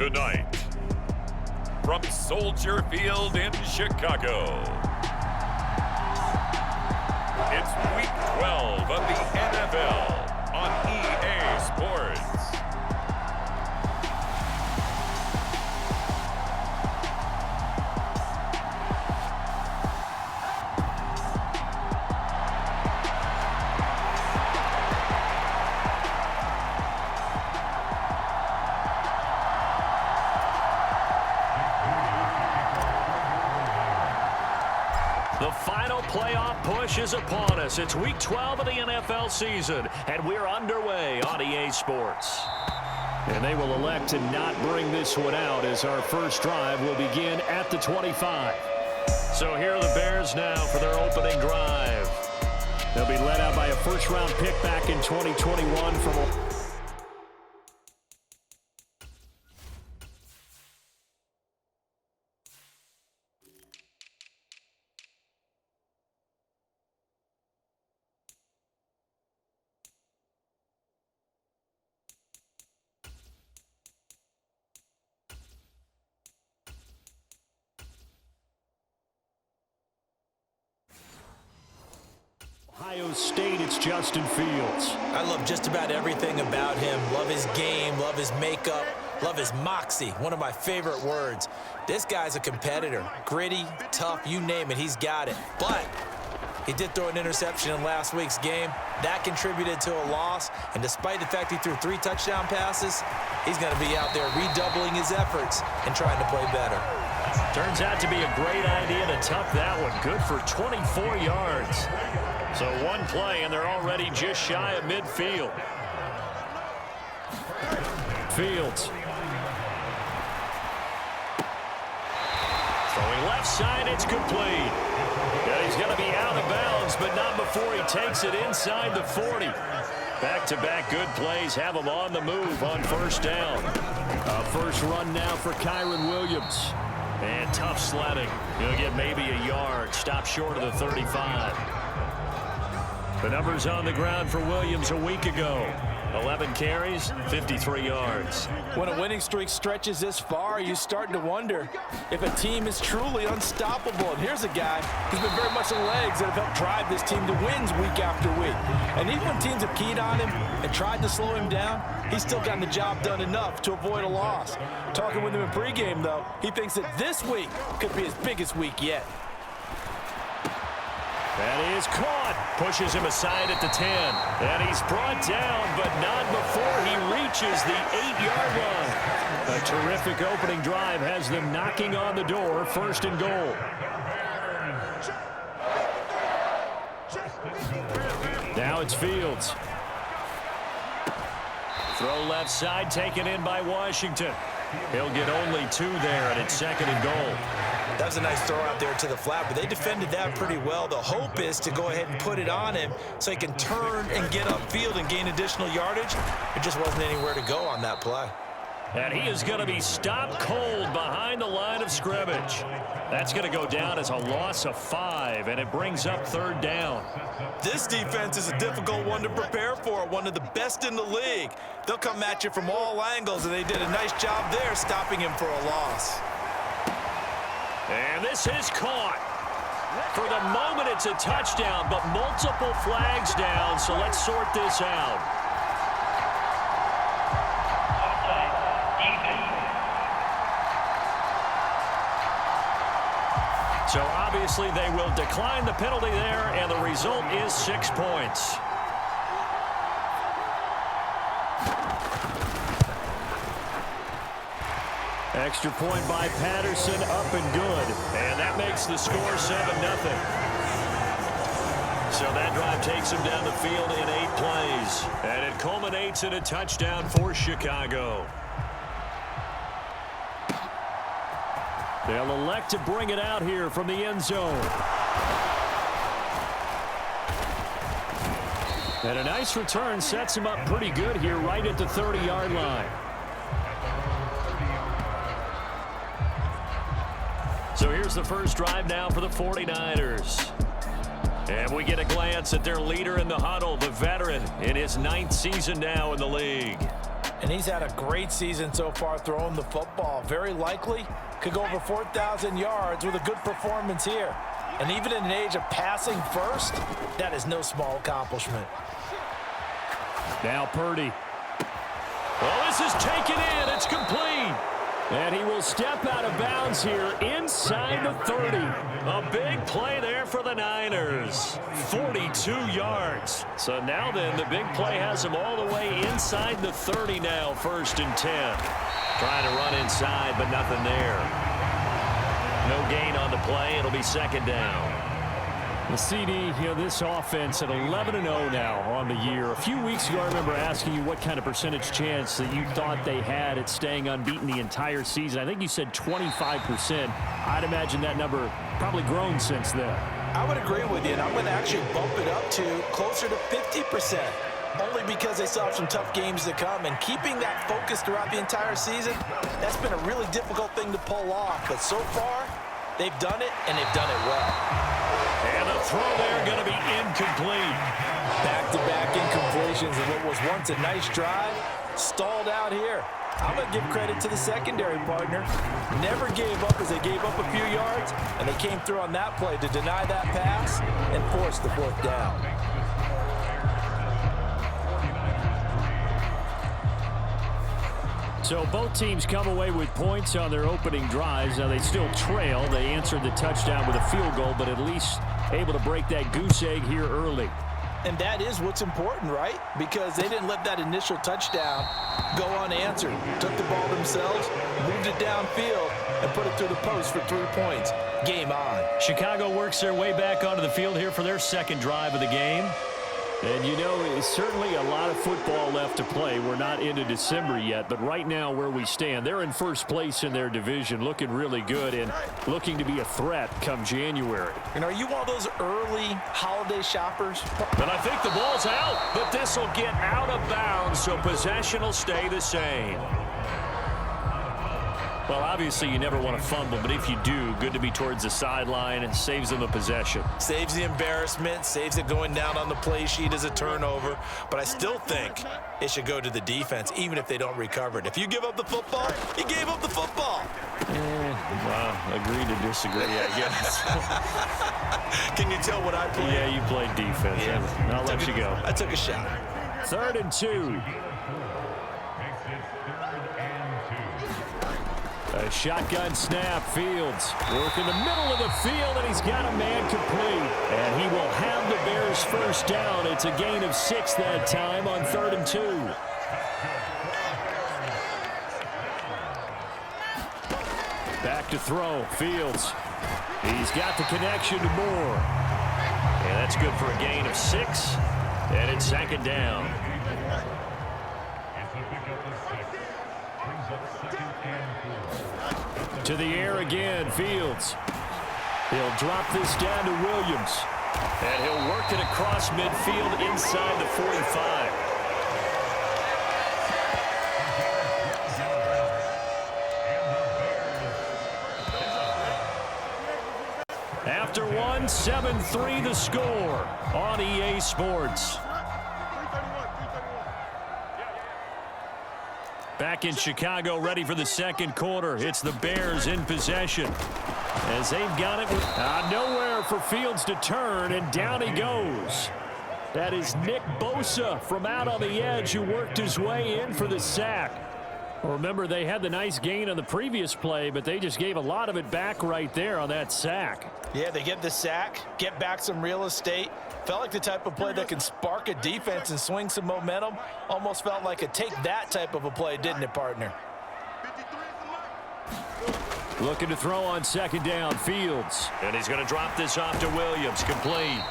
Tonight, from Soldier Field in Chicago, it's Week 12 of the NFL on EA Sports. The final playoff push is upon us. It's Week 12 of the NFL season, and we're underway on EA Sports. And they will elect to not bring this one out as our first drive will begin at the 25. So here are the Bears now for their opening drive. They'll be led out by a first-round pick back in 2021 from Ohio State. It's Justin Fields. I love just about everything about him. Love his game, love his makeup, love his moxie. One of my favorite words. This guy's a competitor. Gritty, tough, you name it, he's got it. But he did throw an interception in last week's game. That contributed to a loss. And despite the fact he threw 3 touchdown passes, he's going to be out there redoubling his efforts and trying to play better. Turns out to be a great idea to tuck that one. Good for 24 yards. So one play, and they're already just shy of midfield. Fields. Throwing left side, it's complete. Yeah, he's going to be out of bounds, but not before he takes it inside the 40. Back-to-back good plays have him on the move on first down. A first run now for Kyren Williams. And tough sledding. He'll get maybe a yard. Stop short of the 35. The numbers on the ground for Williams a week ago. 11 carries, 53 yards. When a winning streak stretches this far, you're starting to wonder if a team is truly unstoppable. And here's a guy who's been very much the legs that have helped drive this team to wins week after week. And even when teams have keyed on him and tried to slow him down, he's still gotten the job done enough to avoid a loss. Talking with him in pregame, though, he thinks that this week could be his biggest week yet. That is caught. Pushes him aside at the 10. And he's brought down, but not before he reaches the 8-yard line. A terrific opening drive has them knocking on the door, first and goal. Now it's Fields. Throw left side, taken in by Washington. He'll get only 2 there, and it's second and goal. That was a nice throw out there to the flat, but they defended that pretty well. The hope is to go ahead and put it on him so he can turn and get upfield and gain additional yardage. It just wasn't anywhere to go on that play. And he is going to be stopped cold behind the line of scrimmage. That's going to go down as a loss of 5, and it brings up third down. This defense is a difficult one to prepare for, one of the best in the league. They'll come at you from all angles, and they did a nice job there stopping him for a loss. And this is caught. For the moment, it's a touchdown, but multiple flags down, so let's sort this out. So obviously they will decline the penalty there, and the result is 6 points. Extra point by Patterson, up and good. And that makes the score 7-0. So that drive takes him down the field in 8 plays. And it culminates in a touchdown for Chicago. They'll elect to bring it out here from the end zone. And a nice return sets him up pretty good here right at the 30-yard line. So here's the first drive now for the 49ers. And we get a glance at their leader in the huddle, the veteran, in his 9th season now in the league. And he's had a great season so far throwing the football. Very likely could go over 4,000 yards with a good performance here. And even in an age of passing first, that is no small accomplishment. Now Purdy. Well, this is taken in. It's complete. And he will step out of bounds here inside the 30. A big play there for the Niners. 42 yards. So now then, the big play has him all the way inside the 30 now, 1st and 10. Trying to run inside, but nothing there. No gain on the play. It'll be 2nd down. The CD, this offense at 11-0 now on the year. A few weeks ago, I remember asking you what kind of percentage chance that you thought they had at staying unbeaten the entire season. I think you said 25%. I'd imagine that number probably grown since then. I would agree with you, and I'm going to actually bump it up to closer to 50%. Only because they still have some tough games to come, and keeping that focus throughout the entire season, that's been a really difficult thing to pull off. But so far, they've done it, and they've done it well. And the throw there going to be incomplete. Back-to-back incompletions of what was once a nice drive, stalled out here. I'm going to give credit to the secondary partner. Never gave up as they gave up a few yards, and they came through on that play to deny that pass and force the 4th down. So both teams come away with points on their opening drives. Now they still trail. They answered the touchdown with a field goal, but at least able to break that goose egg here early. And that is what's important, right? Because they didn't let that initial touchdown go unanswered. Took the ball themselves, moved it downfield, and put it through the post for 3 points. Game on. Chicago works their way back onto the field here for their 2nd drive of the game. And it's certainly a lot of football left to play. We're not into December yet, but right now where we stand, they're in 1st place in their division, looking really good and looking to be a threat come January. And are you one of those early holiday shoppers? And I think the ball's out, but this will get out of bounds, so possession will stay the same. Well, obviously you never want to fumble, but if you do, good to be towards the sideline. It saves them a possession. Saves the embarrassment, saves it going down on the play sheet as a turnover. But I still think it should go to the defense, even if they don't recover it. If you give up the football, you gave up the football. Well, agree to disagree, I guess. Can you tell what I played? Yeah, you played defense. Yeah. I'll let you go. I took a shot. 3rd and 2. A shotgun snap. Fields work in the middle of the field, and he's got a man complete. And he will have the Bears 1st down. It's a gain of 6 that time on 3rd and 2. Back to throw. Fields. He's got the connection to Moore. And that's good for a gain of 6. And it's 2nd down. To the air again, Fields. He'll drop this down to Williams. And he'll work it across midfield inside the 45. After one, 7-3 the score on EA Sports. Back in Chicago, ready for the 2nd quarter. It's the Bears in possession. As they've got it nowhere for Fields to turn, and down he goes. That is Nick Bosa from out on the edge who worked his way in for the sack. Well, remember, they had the nice gain on the previous play, but they just gave a lot of it back right there on that sack. Yeah, they get the sack, get back some real estate. Felt like the type of play that can spark a defense and swing some momentum. Almost felt like a take-that type of a play, didn't it, partner? Looking to throw on 2nd down, Fields. And he's going to drop this off to Williams, complete.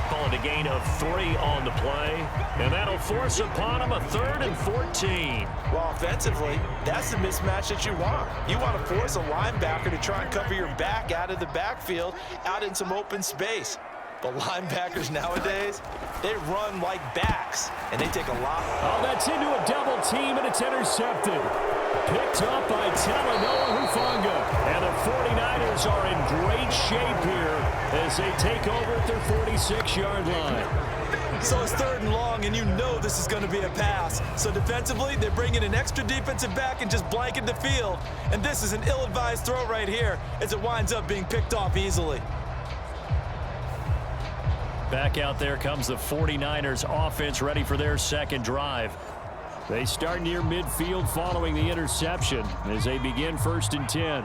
Calling a gain of 3 on the play. And that'll force upon him a 3rd and 14. Well, offensively, that's the mismatch that you want. You want to force a linebacker to try and cover your back out of the backfield, out in some open space. But linebackers nowadays, they run like backs, and they take a lot. Oh, that's into a double team, and it's intercepted. Picked up by Talanoa Hufanga. And the 49ers are in great shape here as they take over at their 46-yard line. So it's 3rd and long, and you know this is going to be a pass. So defensively, they bring in an extra defensive back and just blanket the field. And this is an ill-advised throw right here as it winds up being picked off easily. Back out there comes the 49ers offense ready for their second drive. They start near midfield following the interception as they begin 1st and 10.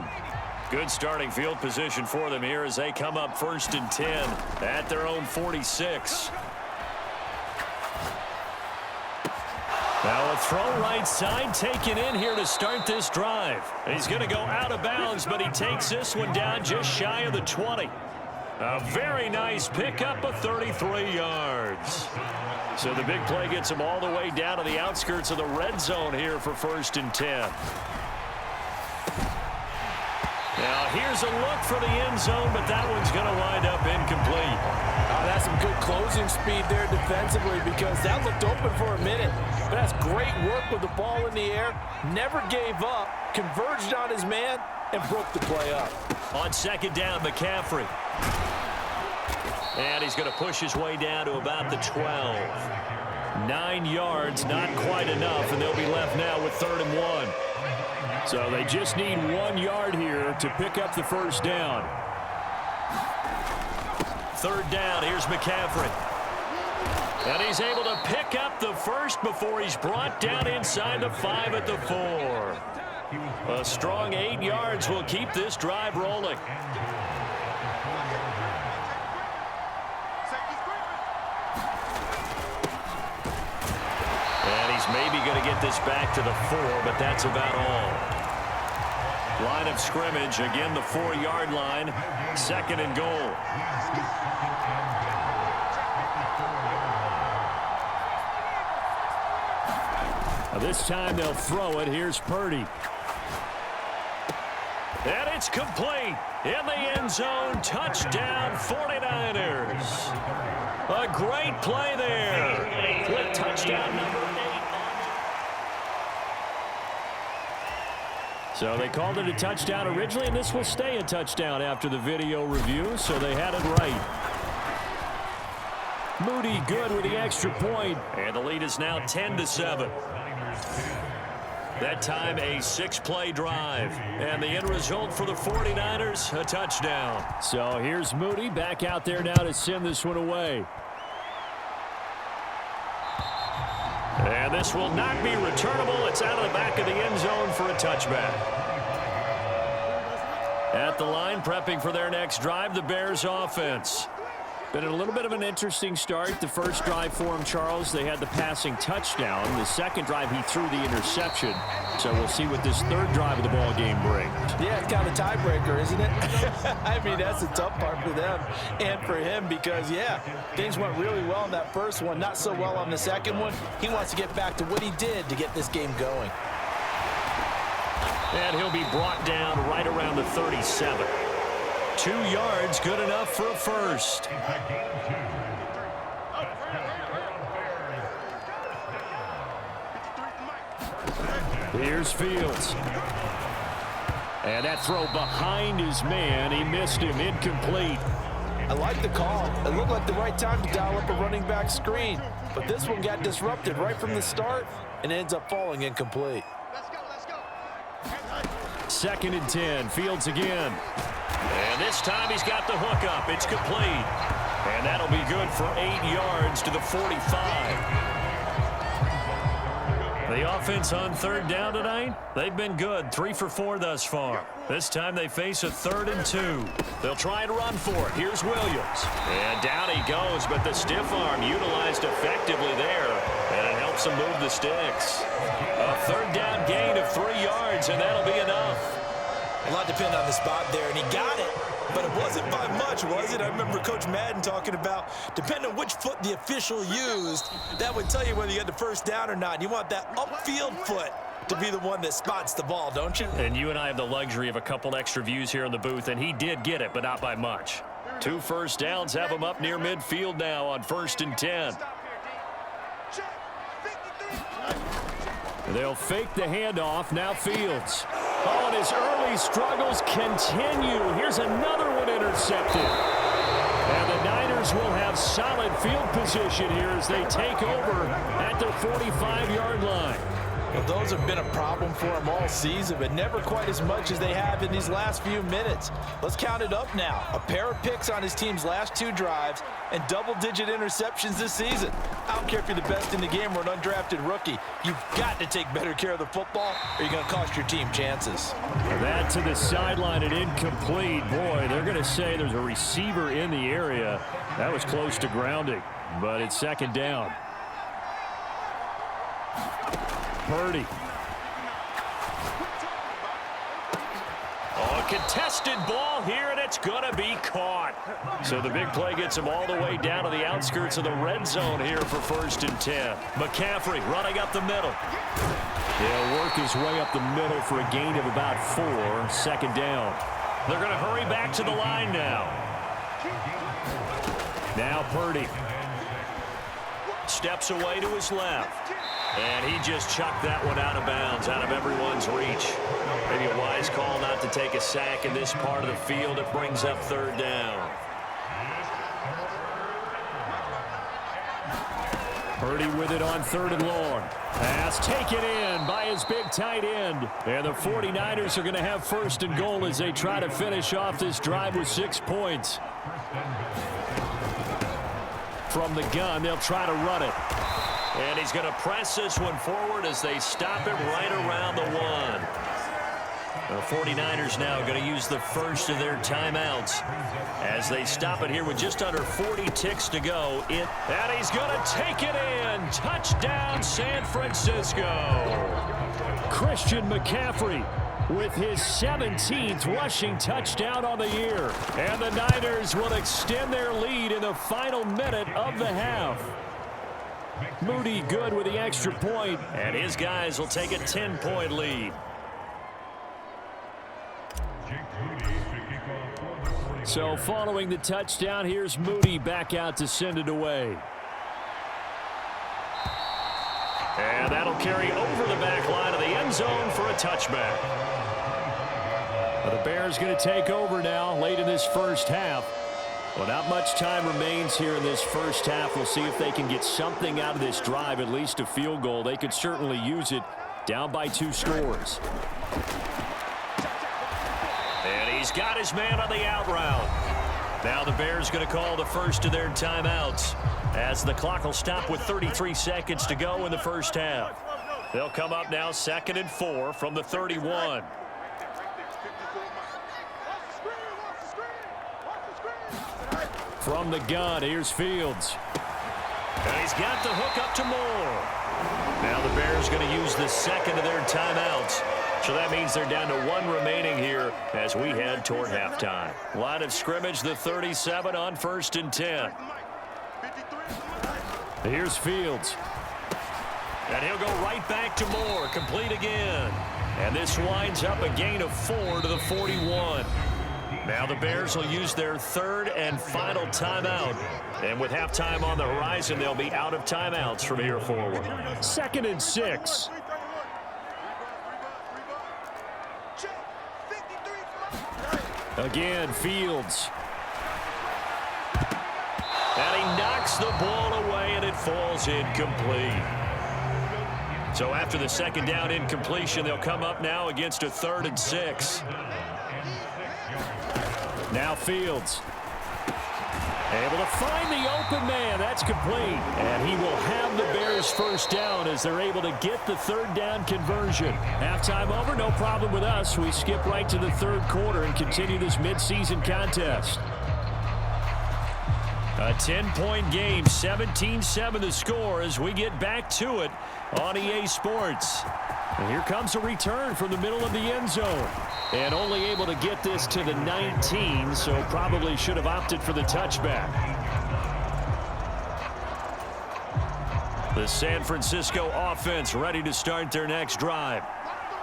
Good starting field position for them here as they come up 1st and 10 at their own 46. Now a throw right side taken in here to start this drive. He's going to go out of bounds, but he takes this one down just shy of the 20. A very nice pickup of 33 yards. So the big play gets him all the way down to the outskirts of the red zone here for 1st and 10. Now here's a look for the end zone, but that one's going to wind up incomplete. That's some good closing speed there defensively because that looked open for a minute. But that's great work with the ball in the air. Never gave up, converged on his man, and broke the play up. On 2nd down, McCaffrey. And he's going to push his way down to about the 12. 9 yards, not quite enough, and they'll be left now with 3rd and 1. So they just need 1 yard here to pick up the 1st down. 3rd down, here's McCaffrey. And he's able to pick up the 1st before he's brought down inside the 5 at the 4. A strong 8 yards will keep this drive rolling. And he's maybe going to get this back to the 4, but that's about all. Line of scrimmage, again the 4-yard line, 2nd and goal. Now this time they'll throw it. Here's Purdy. And it's complete in the end zone. Touchdown 49ers. A great play there with touchdown number 8. So they called it a touchdown originally, and this will stay a touchdown after the video review, so they had it right. Moody good with the extra point, and the lead is now 10-7. That time a 6-play drive, and the end result for the 49ers, a touchdown. So here's Moody back out there now to send this one away. And this will not be returnable. It's out of the back of the end zone for a touchback. At the line, prepping for their next drive, the Bears offense. Been a little bit of an interesting start. The first drive for him, Charles, they had the passing touchdown. The second drive, he threw the interception. So we'll see what this third drive of the ball game brings. Yeah, it's kind of a tiebreaker, isn't it? I mean, that's the tough part for them and for him because, yeah, things went really well in that first one, not so well on the second one. He wants to get back to what he did to get this game going. And he'll be brought down right around the 37. 2 yards, good enough for a first. Here's Fields. And that throw behind his man. He missed him, incomplete. I like the call. It looked like the right time to dial up a running back screen. But this one got disrupted right from the start and ends up falling incomplete. 2nd and 10, Fields again. And this time he's got the hook up. It's complete. And that'll be good for 8 yards to the 45. The offense on third down tonight, they've been good. 3 for 4 thus far. This time they face a 3rd and 2. They'll try and run for it. Here's Williams. And down he goes, but the stiff arm utilized effectively there. And it helps him move the sticks. A 3rd down gain of 3 yards, and that'll be enough. A lot depended on the spot there, and he got it, but it wasn't by much, was it? I remember Coach Madden talking about, depending on which foot the official used, that would tell you whether you got the first down or not. You want that upfield foot to be the one that spots the ball, don't you? And you and I have the luxury of a couple extra views here in the booth, and he did get it, but not by much. 2 first downs have him up near midfield now on 1st and 10. They'll fake the handoff. Now Fields. Oh, and his early struggles continue. Here's another one intercepted. 49ers will have solid field position here as they take over at the 45-yard line. Well, those have been a problem for them all season, but never quite as much as they have in these last few minutes. Let's count it up now. A pair of picks on his team's last 2 drives and double-digit interceptions this season. I don't care if you're the best in the game or an undrafted rookie. You've got to take better care of the football or you're going to cost your team chances. That to the sideline and incomplete. Boy, they're going to say there's a receiver in the area. That was close to grounding, but it's second down. Purdy. Oh, contested ball here, and it's going to be caught. So the big play gets him all the way down to the outskirts of the red zone here for 1st and 10. McCaffrey running up the middle. He'll work his way up the middle for a gain of about 4. Second down. They're going to hurry back to the line now. Now Purdy. Steps away to his left. And he just chucked that one out of bounds, out of everyone's reach. Maybe a wise call not to take a sack in this part of the field. It brings up 3rd down. Purdy with it on 3rd and long. Pass taken in by his big tight end. And the 49ers are going to have 1st and goal as they try to finish off this drive with 6 points. From the gun, they'll try to run it. And he's going to press this one forward as they stop him right around the 1. The 49ers now going to use the first of their timeouts as they stop it here with just under 40 ticks to go. And he's going to take it in. Touchdown, San Francisco. Christian McCaffrey with his 17th rushing touchdown on the year. And the Niners will extend their lead in the final minute of the half. Moody good with the extra point, and his guys will take a 10-point lead. So following the touchdown, here's Moody back out to send it away. And that'll carry over the back line of the end zone for a touchback. The Bears going to take over now late in this first half. Well, not much time remains here in this first half. We'll see if they can get something out of this drive, at least a field goal. They could certainly use it down by 2 scores. And he's got his man on the out route. Now the Bears going to call the first of their timeouts as the clock will stop with 33 seconds to go in the first half. They'll come up now 2nd and 4 from the 31. From the gun, here's Fields. And he's got the hook up to Moore. Now the Bears going to use the second of their timeouts. So that means they're down to 1 remaining here as we head toward halftime. Line of scrimmage, the 37 on 1st and 10. Here's Fields. And he'll go right back to Moore. Complete again. And this winds up a gain of 4 to the 41. Now the Bears will use their 3rd and final timeout. And with halftime on the horizon, they'll be out of timeouts from here forward. 2nd and 6. Again, Fields. And he knocks the ball away, and it falls incomplete. So after the second down incompletion, they'll come up now against a 3rd and 6. Now Fields. Able to find the open man. That's complete. And he will have the Bears first down as they're able to get the 3rd down conversion. Halftime over, no problem with us. We skip right to the 3rd quarter and continue this midseason contest. A 10-point game, 17-7 the score as we get back to it on EA Sports. And here comes a return from the middle of the end zone. And only able to get this to the 19, so probably should have opted for the touchback. The San Francisco offense ready to start their next drive.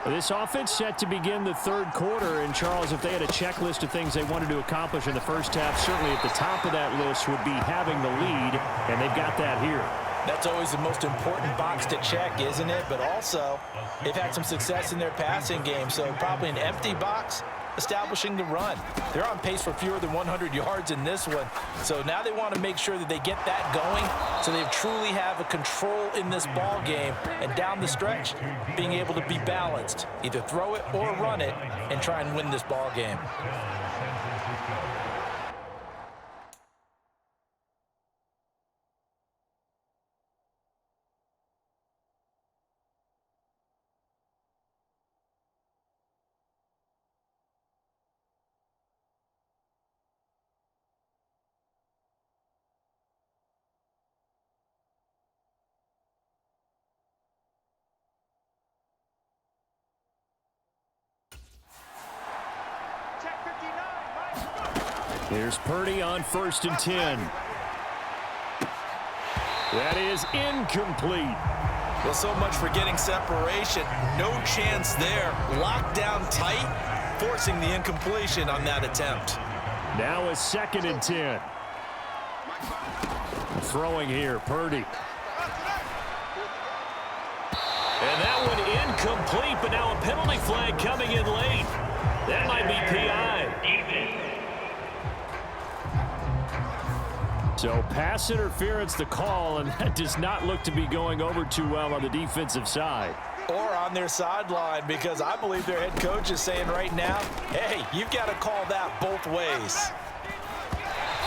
This offense set to begin the 3rd quarter. And, Charles, if they had a checklist of things they wanted to accomplish in the first half, certainly at the top of that list would be having the lead, and they've got that here. That's always the most important box to check, isn't it? But also, they've had some success in their passing game, so probably an empty box. establishing the run. They're on pace for fewer than 100 yards in this one. So now they want to make sure that they get that going so they truly have a control in this ball game. And down the stretch, being able to be balanced. Either throw it or run it and try and win this ball game. Here's Purdy on 1st and 10. That is incomplete. Well, so much for getting separation. No chance there. Locked down tight, forcing the incompletion on that attempt. Now a 2nd and 10. Throwing here, Purdy. And that one incomplete, but now a penalty flag coming in late. That might be PI. So pass interference the call, and that does not look to be going over too well on the defensive side. Or on their sideline, because I believe their head coach is saying right now, hey, you've got to call that both ways.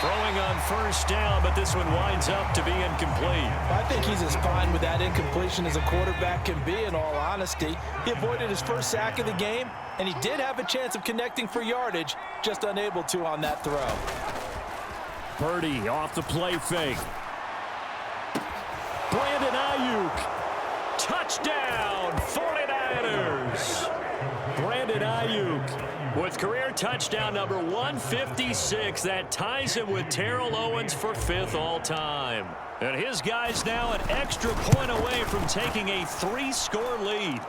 Throwing on 1st down, but this one winds up to be incomplete. I think he's as fine with that incompletion as a quarterback can be, in all honesty. He avoided his first sack of the game, and he did have a chance of connecting for yardage, just unable to on that throw. Purdy off the play fake. Brandon Ayuk. Touchdown, 49ers. Brandon Ayuk with career touchdown number 156. That ties him with Terrell Owens for 5th all-time. And his guys now an extra point away from taking a 3-score lead.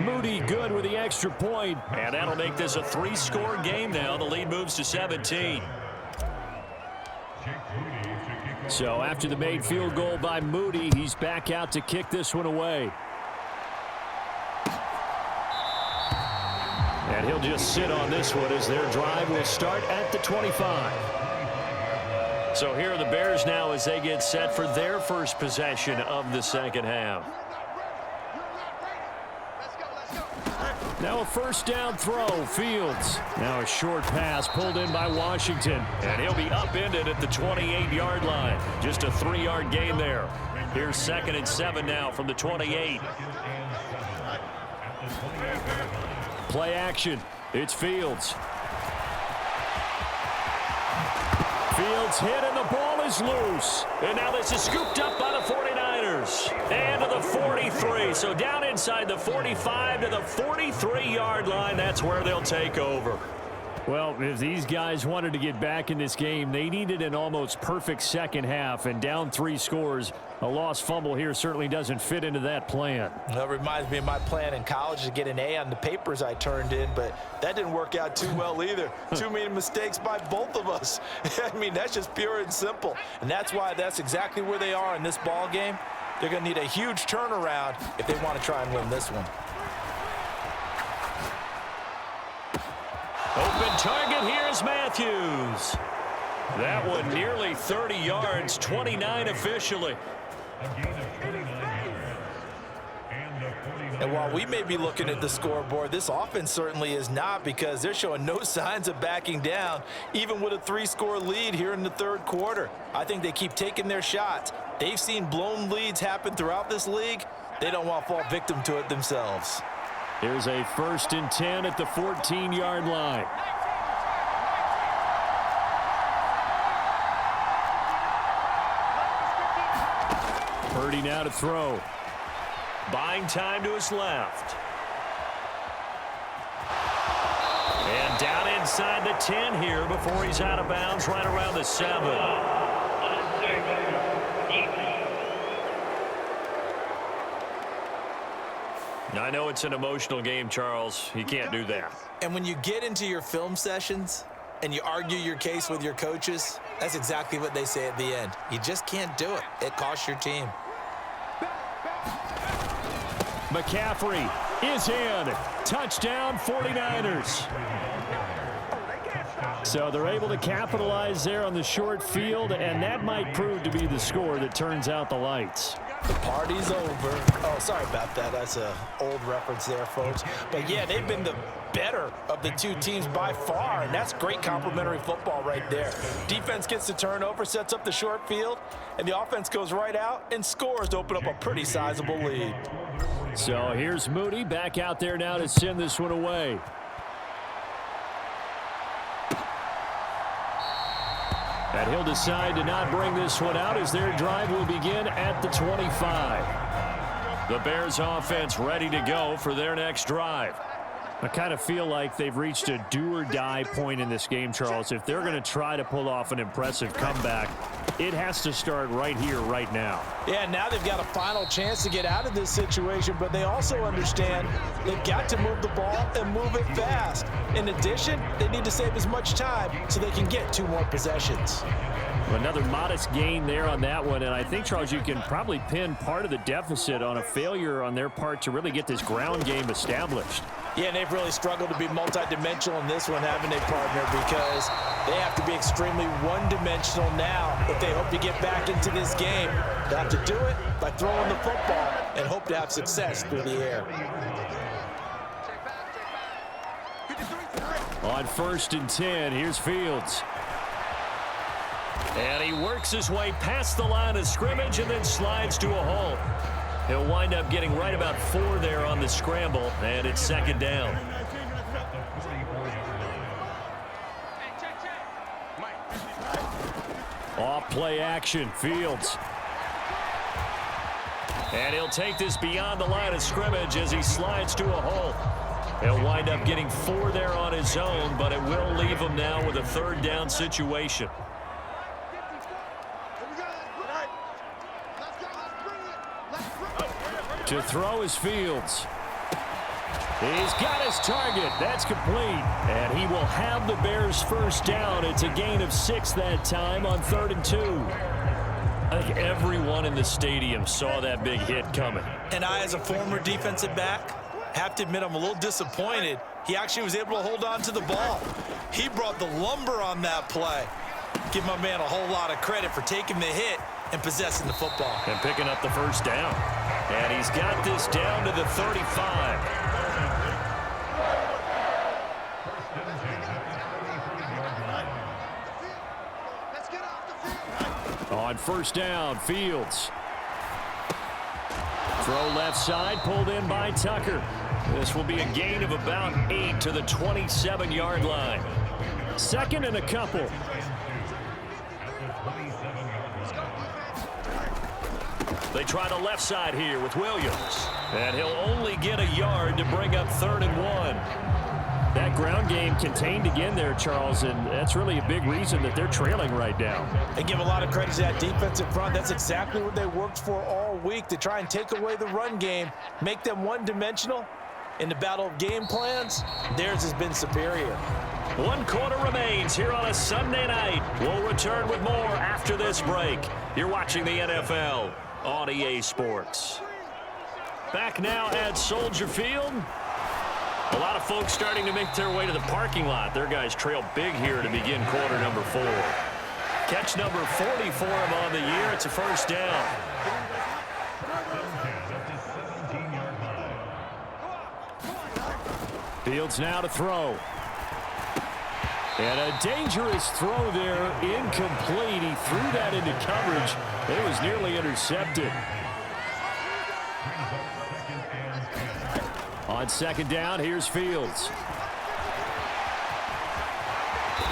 Moody good with the extra point. And that'll make this a 3-score game now. The lead moves to 17. So after the made field goal by Moody, he's back out to kick this one away. And he'll just sit on this one as their drive will start at the 25. So here are the Bears now as they get set for their first possession of the second half. Now a 1st down throw, Fields. Now a short pass pulled in by Washington. And he'll be upended at the 28-yard line. Just a 3-yard gain there. Here's 2nd and 7 now from the 28. Play action. It's Fields. Fields hit and the ball is loose. And now this is scooped up by the 49ers. And to the 43. So down inside the 45 to the 43-yard line. That's where they'll take over. Well, if these guys wanted to get back in this game, they needed an almost perfect second half. And down 3 scores, a lost fumble here certainly doesn't fit into that plan. That reminds me of my plan in college to get an A on the papers I turned in, but that didn't work out too well either. Too many mistakes by both of us. I mean, that's just pure and simple. And that's why that's exactly where they are in this ball game. They're going to need a huge turnaround if they want to try and win this one. Open target, here's Matthews. That one nearly 30 yards, 29 officially. And while we may be looking at the scoreboard, this offense certainly is not, because they're showing no signs of backing down, even with a 3-score lead here in the 3rd quarter. I think they keep taking their shots. They've seen blown leads happen throughout this league. They don't want to fall victim to it themselves. Here's a 1st and 10 at the 14-yard line. Purdy now to throw. Buying time to his left. And down inside the 10 here before he's out of bounds right around the 7. I know it's an emotional game, Charles. You can't do that. And when you get into your film sessions and you argue your case with your coaches, that's exactly what they say at the end. You just can't do it. It costs your team. McCaffrey is in. Touchdown, 49ers. So they're able to capitalize there on the short field, and that might prove to be the score that turns out the lights. The party's over. Oh, sorry about that. That's an old reference there, folks. But, yeah, they've been the better of the two teams by far, and that's great complimentary football right there. Defense gets the turnover, sets up the short field, and the offense goes right out and scores to open up a pretty sizable lead. So here's Moody back out there now to send this one away. And he'll decide to not bring this one out as their drive will begin at the 25. The Bears offense ready to go for their next drive. I kind of feel like they've reached a do-or-die point in this game, Charles. If they're going to try to pull off an impressive comeback, it has to start right here, right now. Yeah, now they've got a final chance to get out of this situation, but they also understand they've got to move the ball and move it fast. In addition, they need to save as much time so they can get 2 more possessions. Another modest gain there on that one, and I think, Charles, you can probably pin part of the deficit on a failure on their part to really get this ground game established. Yeah, and they've really struggled to be multidimensional in this one, haven't they, partner? Because they have to be extremely one-dimensional now if they hope to get back into this game. They have to do it by throwing the football and hope to have success through the air. On 1st and 10, here's Fields. And he works his way past the line of scrimmage and then slides to a hole. He'll wind up getting right about 4 there on the scramble, and it's 2nd down. Off play action, Fields. And he'll take this beyond the line of scrimmage as he slides to a hole. He'll wind up getting 4 there on his own, but it will leave him now with a 3rd down situation. To throw is Fields. He's got his target. That's complete. And he will have the Bears' 1st down. It's a gain of 6 that time on 3rd and 2. I think everyone in the stadium saw that big hit coming. And I, as a former defensive back, have to admit I'm a little disappointed. He actually was able to hold on to the ball. He brought the lumber on that play. Give my man a whole lot of credit for taking the hit and possessing the football. And picking up the 1st down. And he's got this down to the 35. On 1st down, Fields. Throw left side, pulled in by Tucker. This will be a gain of about 8 to the 27-yard line. 2nd and a couple. They try the left side here with Williams. And he'll only get a yard to bring up 3rd and 1. That ground game contained again there, Charles, and that's really a big reason that they're trailing right now. They give a lot of credit to that defensive front. That's exactly what they worked for all week, to try and take away the run game, make them one-dimensional. In the battle of game plans, theirs has been superior. 1 quarter remains here on a Sunday night. We'll return with more after this break. You're watching the NFL on EA Sports. Back now at Soldier Field. A lot of folks starting to make their way to the parking lot. Their guys trail big here to begin quarter number 4. Catch number 40 for him on the year. It's a 1st down. Fields now to throw. And a dangerous throw there, incomplete. He threw that into coverage. It was nearly intercepted. On 2nd down, here's Fields.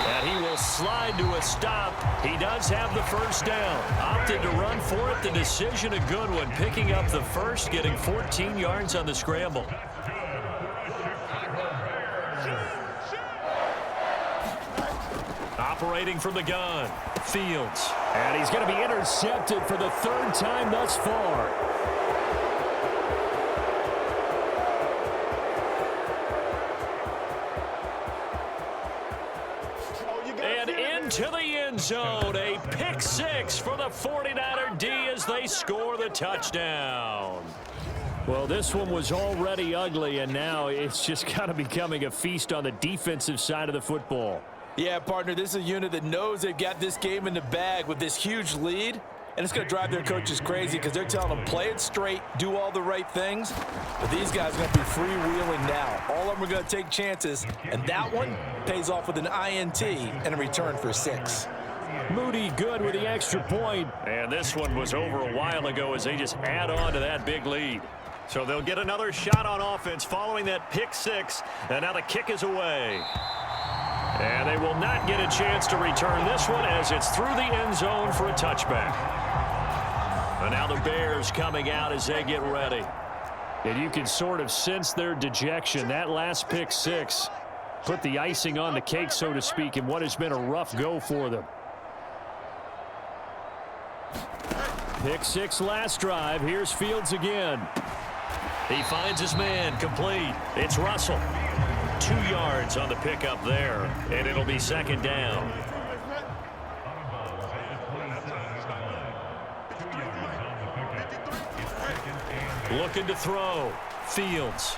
And he will slide to a stop. He does have the 1st down. Opted to run for it. The decision a good one. Picking up the 1st, getting 14 yards on the scramble. Operating from the gun, Fields. And he's going to be intercepted for the 3rd time thus far. And into the end zone, a pick 6 for the 49er D as they score the touchdown. Well, this one was already ugly, and now it's just kind of becoming a feast on the defensive side of the football. Yeah, partner, this is a unit that knows they've got this game in the bag with this huge lead, and it's going to drive their coaches crazy because they're telling them play it straight, do all the right things. But these guys are going to be freewheeling now. All of them are going to take chances, and that one pays off with an INT and a return for 6. Moody good with the extra point. And this one was over a while ago as they just add on to that big lead. So they'll get another shot on offense following that pick 6. And now the kick is away. And they will not get a chance to return this one as it's through the end zone for a touchback. And now the Bears coming out as they get ready. And you can sort of sense their dejection. That last pick 6 put the icing on the cake, so to speak, in what has been a rough go for them. Pick 6 last drive. Here's Fields again. He finds his man, complete. It's Russell. 2 yards on the pickup there, and it'll be second down. Looking to throw. Fields.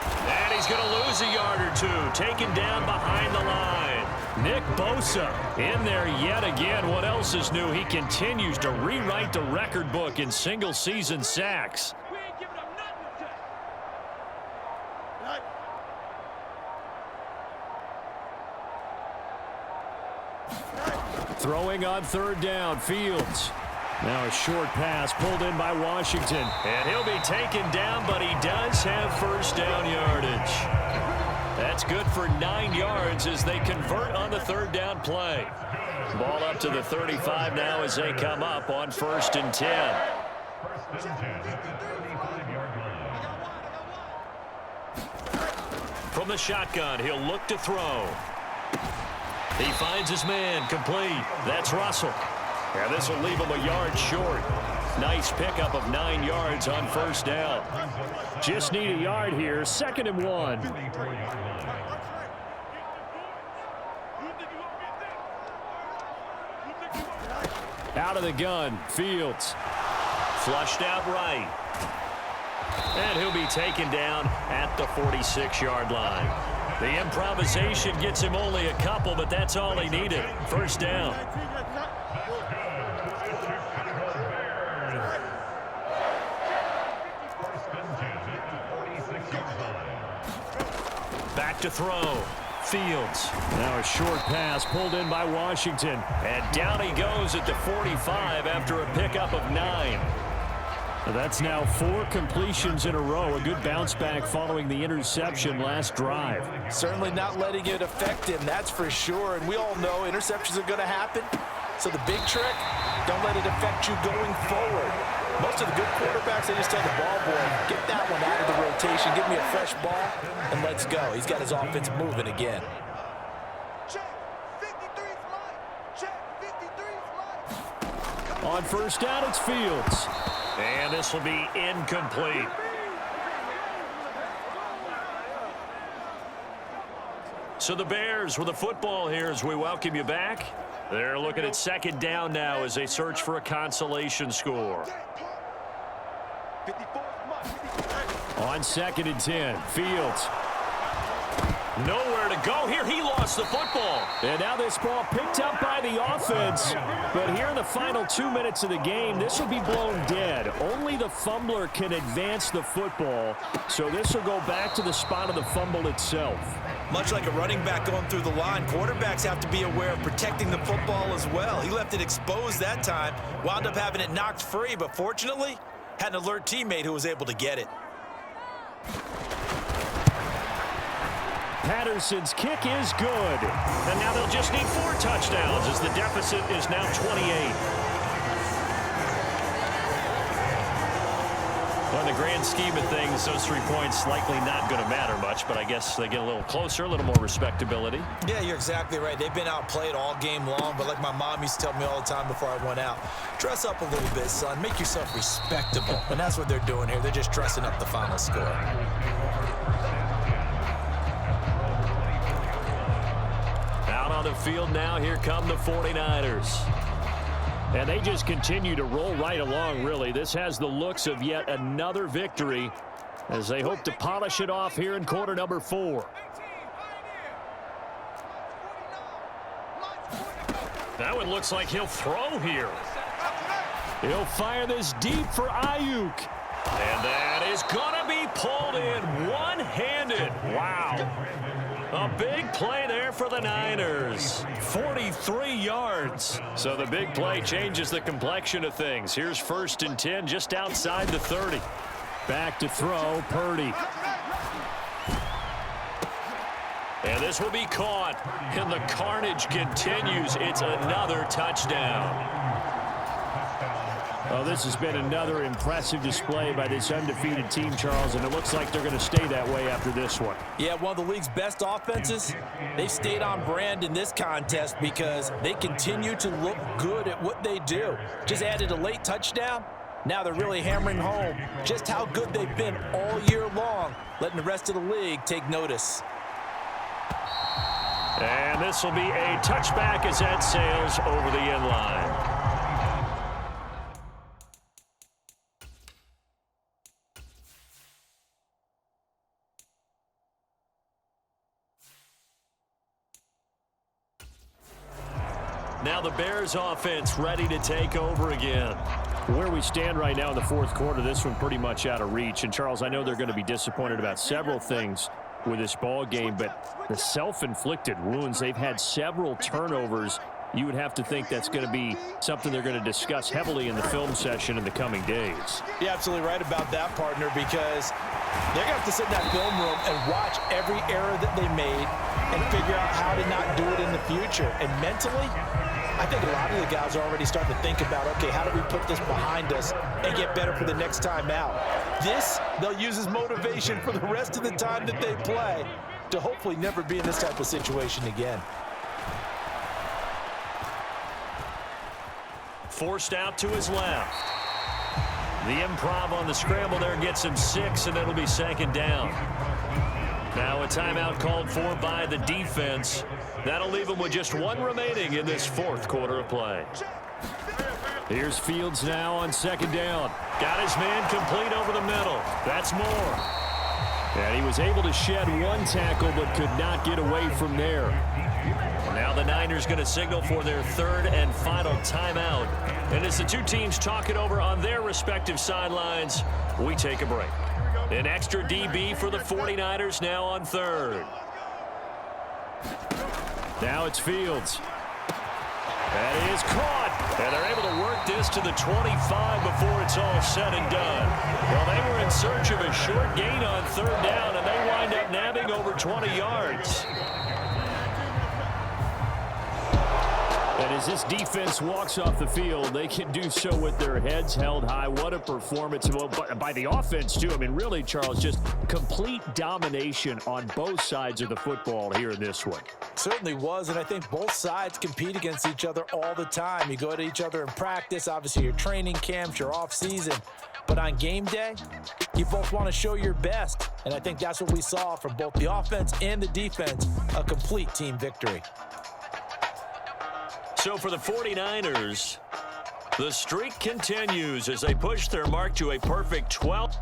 And he's going to lose a yard or two. Taken down behind the line. Nick Bosa in there yet again. What else is new? He continues to rewrite the record book in single-season sacks. Throwing on third down, Fields. Now a short pass pulled in by Washington. And he'll be taken down, but he does have first down yardage. That's good for 9 yards as they convert on the third down play. Ball up to the 35 now as they come up on 1st and 10. From the shotgun, he'll look to throw. He finds his man, complete. That's Russell. And this will leave him a yard short. Nice pickup of 9 yards on first down. Just need a yard here. 2nd and 1. Out of the gun, Fields. Flushed out right. And he'll be taken down at the 46-yard line. The improvisation gets him only a couple, but that's all he needed. First down. Back to throw. Fields. Now a short pass pulled in by Washington. And down he goes at the 45 after a pickup of 9. That's now 4 completions in a row. A good bounce back following the interception last drive. Certainly not letting it affect him, that's for sure. And we all know interceptions are going to happen. So the big trick, don't let it affect you going forward. Most of the good quarterbacks, they just tell the ball boy, get that one out of the rotation, give me a fresh ball, and let's go. He's got his offense moving again. On first down, it's Fields. And this will be incomplete. So the Bears with the football here as we welcome you back. They're looking at second down now as they search for a consolation score. On 2nd and 10, Fields. Nowhere to go here. He lost the football. And now this ball picked up by the offense. But here in the final 2 minutes of the game, this will be blown dead. Only the fumbler can advance the football. So this will go back to the spot of the fumble itself. Much like a running back going through the line, quarterbacks have to be aware of protecting the football as well. He left it exposed that time, wound up having it knocked free, but fortunately, had an alert teammate who was able to get it. Patterson's kick is good. And now they'll just need 4 touchdowns as the deficit is now 28. Well, in the grand scheme of things, those 3 points likely not going to matter much, but I guess they get a little closer, a little more respectability. Yeah, you're exactly right. They've been outplayed all game long, but like my mom used to tell me all the time before I went out, dress up a little bit, son. Make yourself respectable. And that's what they're doing here. They're just dressing up the final score. On the field now, here come the 49ers. And they just continue to roll right along, really. This has the looks of yet another victory as they hope to polish it off here in quarter number 4. That one looks like he'll throw here. He'll fire this deep for Ayuk. And that is going to be pulled in one-handed. Wow. A big play there for the Niners. 43 yards. So the big play changes the complexion of things. Here's 1st and 10 just outside the 30. Back to throw, Purdy. And this will be caught. And the carnage continues. It's another touchdown. Oh, this has been another impressive display by this undefeated team, Charles, and it looks like they're going to stay that way after this one. Yeah, one of the league's best offenses. They've stayed on brand in this contest because they continue to look good at what they do. Just added a late touchdown. Now they're really hammering home just how good they've been all year long, letting the rest of the league take notice. And this will be a touchback as that sails over the end line. Now the Bears offense ready to take over again. Where we stand right now in the 4th quarter, this one pretty much out of reach. And, Charles, I know they're going to be disappointed about several things with this ball game, but the self-inflicted wounds, they've had several turnovers. You would have to think that's going to be something they're going to discuss heavily in the film session in the coming days. You're absolutely right about that, partner, because they're going to have to sit in that film room and watch every error that they made and figure out how to not do it in the future. And mentally, I think a lot of the guys are already starting to think about, okay, how do we put this behind us and get better for the next time out? This, they'll use as motivation for the rest of the time that they play to hopefully never be in this type of situation again. Forced out to his left. The improv on the scramble there gets him 6, and it'll be 2nd down. Now a timeout called for by the defense. That'll leave him with just 1 remaining in this 4th quarter of play. Here's Fields now on 2nd down. Got his man complete over the middle. That's more. And he was able to shed 1 tackle but could not get away from there. Now the Niners going to signal for their 3rd and final timeout. And as the two teams talk it over on their respective sidelines, we take a break. An extra DB for the 49ers now on 3rd. Now it's Fields. That is caught. And they're able to work this to the 25 before it's all said and done. Well, they were in search of a short gain on 3rd down, and they wind up nabbing over 20 yards. And as this defense walks off the field, they can do so with their heads held high. What a performance by the offense, too. I mean, really, Charles, just complete domination on both sides of the football here in this one. Certainly was, and I think both sides compete against each other all the time. You go at each other in practice, obviously your training camps, your off-season. But on game day, you both want to show your best. And I think that's what we saw from both the offense and the defense, a complete team victory. So for the 49ers, the streak continues as they push their mark to a perfect 12.